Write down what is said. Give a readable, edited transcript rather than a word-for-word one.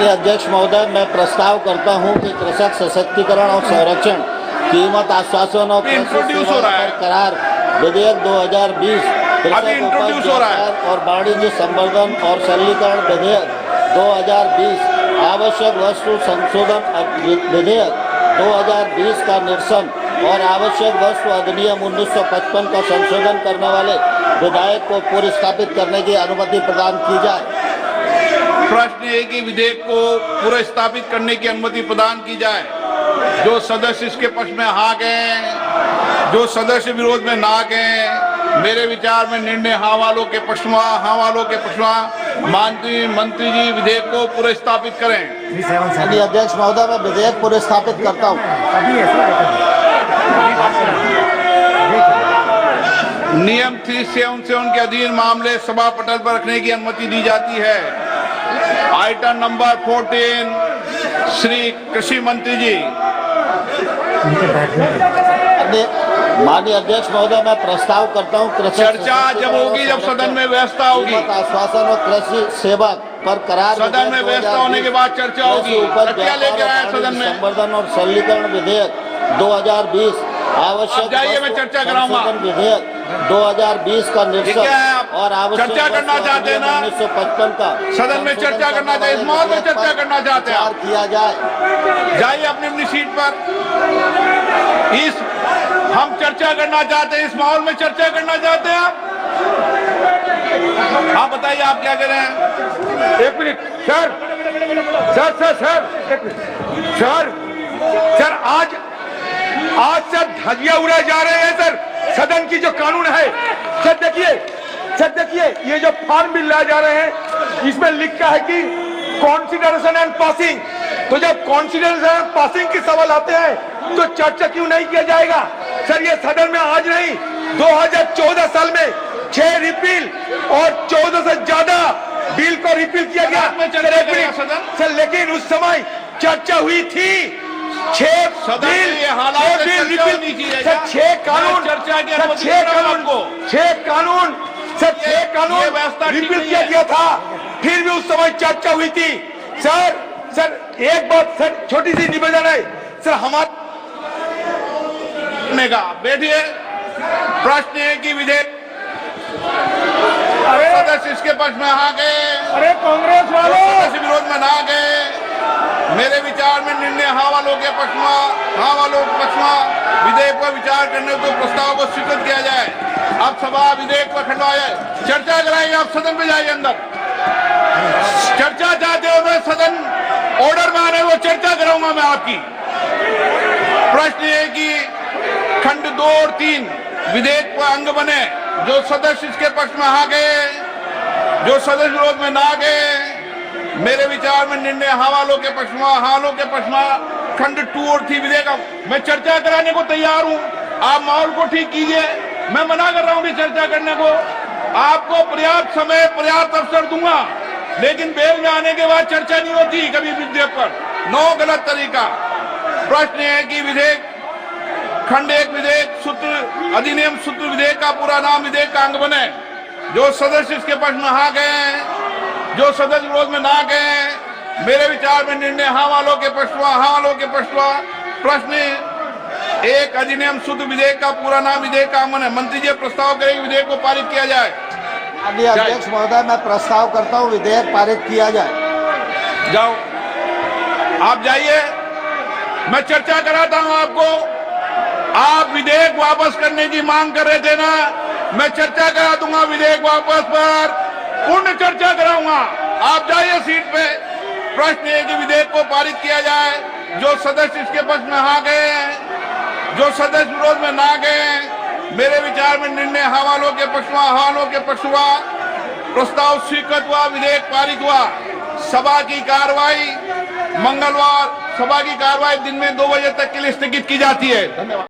माननीय अध्यक्ष महोदय, मैं प्रस्ताव करता हूं कि कृषक सशक्तिकरण और संरक्षण, कीमत आश्वासन और करार विधेयक 2020, कृषक उपज व्यापार और वाणिज्य संवर्धन और सरलीकरण विधेयक 2020, आवश्यक वस्तु संशोधन विधेयक 2020 का निरसन और आवश्यक वस्तु अधिनियम 1955 का संशोधन करने वाले विधेयक को पुरस्कृत करने की अनुमति प्रदान की जाए। प्रश्न है कि विधेयक को पुरस्कृत करने की अनुमति प्रदान की जाए। जो सदस्य इसके पक्ष में हाँ गए, जो सदस्य विरोध में ना गए, मेरे विचार में निर्णय हाँ वालों के पक्ष में, हाँ वालों के पक्ष में। मंत्री जी विधेयक को पुरस्कृत करें। माननीय अध्यक्ष महोदय, मैं विधेयक पुरस्कृत करता हूँ। नियम 377 के अधीन मामले सभा पटल पर रखने की अनुमति दी जाती है। आइटम नंबर 14, श्री कृषि मंत्री जी। माननीय अध्यक्ष महोदय, मैं प्रस्ताव करता हूँ चर्चा जब होगी, जब सदन में व्यवस्था होगी। आश्वासन और कृषि सेवा पर करार सदन में व्यवस्था होने के बाद चर्चा होगी। क्या लेकर आए सदन में? संवर्धन और सरलीकरण विधेयक 2020, आवश्यक मैं चर्चा कराऊंगा। विधेयक 2020 का निरसन और आवश्यक चर्चा करना चाहते हैं ना? 1955 का सदन में चर्चा करना चाहिए, इस माहौल में चर्चा करना चाहते हैं, किया जाए। जाइए अपनी अपनी सीट पर। हम चर्चा करना चाहते हैं, इस माहौल में चर्चा करना चाहते हैं आप बताइए, आप क्या कर रहे हैं? एक मिनट सर, एक मिनट सर, आज सर धजिया उड़ाए जा रहे हैं सर। सदन की जो कानून है सर, देखिए ये जो फॉर्म बिल लाए जा रहे हैं, इसमें लिखा है कि कॉन्सिडरेशन एंड पासिंग। तो जब कॉन्सिडरेशन एंड पासिंग के सवाल आते हैं तो चर्चा क्यों नहीं किया जाएगा सर? ये सदन में आज नहीं, 2014 साल में 6 रिपील और 14 से ज्यादा बिल को रिपील किया गया सर, लेकिन उस समय चर्चा हुई थी। 6 कानून रिपील किया गया था, फिर भी उस समय चर्चा हुई थी सर। एक बात सर, छोटी सी निवेदन है सर हमारे का। बैठिए। प्रश्न है कि विधेयक सदस्य इसके पक्ष में आ गए, अरे कांग्रेस वालों सदस्य विरोध में ना गए। मेरे विचार में निर्णय हाँ वालों के पक्ष में विधेयक पर विचार करने को प्रस्ताव को स्वीकृत किया जाए। अब सभा विधेयक पर खंडवा जाए, चर्चा कराएंगे। आप सदन में जाइए, अंदर चर्चा चाहते हो तो सदन ऑर्डर में आने, वो चर्चा कराऊंगा मैं आपकी। प्रश्न है कि खंड 2 और 3 विधेयक पर अंग बने। जो सदस्य इसके पक्ष में आ गए, जो सदस्य विरोध में ना गए, मेरे विचार में निर्णय हाँ वालों के पक्ष में खंड 2 और 3 विधेयक। मैं चर्चा कराने को तैयार हूं, आप माहौल को ठीक कीजिए। मैं मना कर रहा हूं भी चर्चा करने को। आपको पर्याप्त समय, पर्याप्त अवसर दूंगा, लेकिन बेल में आने के बाद चर्चा नहीं होती कभी विधेयक पर। गलत तरीका। प्रश्न है कि विधेयक खंड 1 विधेयक सूत्र अधिनियम सूत्र विधेयक का पूरा नाम विधेयक का अंग बने। जो सदस्य इसके पक्ष में हाँ गए, जो सदस्य विरोध में ना गए, मेरे विचार में निर्णय हाँ वालों के पक्ष में। प्रश्न 1 अधिनियम सूत्र विधेयक का पूरा नाम विधेयक का अंग बने। मंत्री जी प्रस्ताव करेंगे विधेयक को पारित किया जाए। अध्यक्ष महोदय, मैं प्रस्ताव करता हूँ विधेयक पारित किया जाए। जाओ, आप जाइए, मैं चर्चा कराता हूं आपको। आप विधेयक वापस करने की मांग कर रहे थे ना, मैं चर्चा करा दूंगा विधेयक वापस पर, पूर्ण चर्चा कराऊंगा। आप जाइए सीट पे। प्रश्न है कि विधेयक को पारित किया जाए। जो सदस्य इसके पक्ष में हाँ गए, जो सदस्य विरोध में ना गए, मेरे विचार में निर्णय हाँ वालों के पक्ष हुआ, प्रस्ताव स्वीकृत हुआ, विधेयक पारित हुआ। सभा की कार्रवाई मंगलवार, सभा की कार्रवाई दिन में 2 बजे तक के लिए स्थगित की जाती है। धन्यवाद।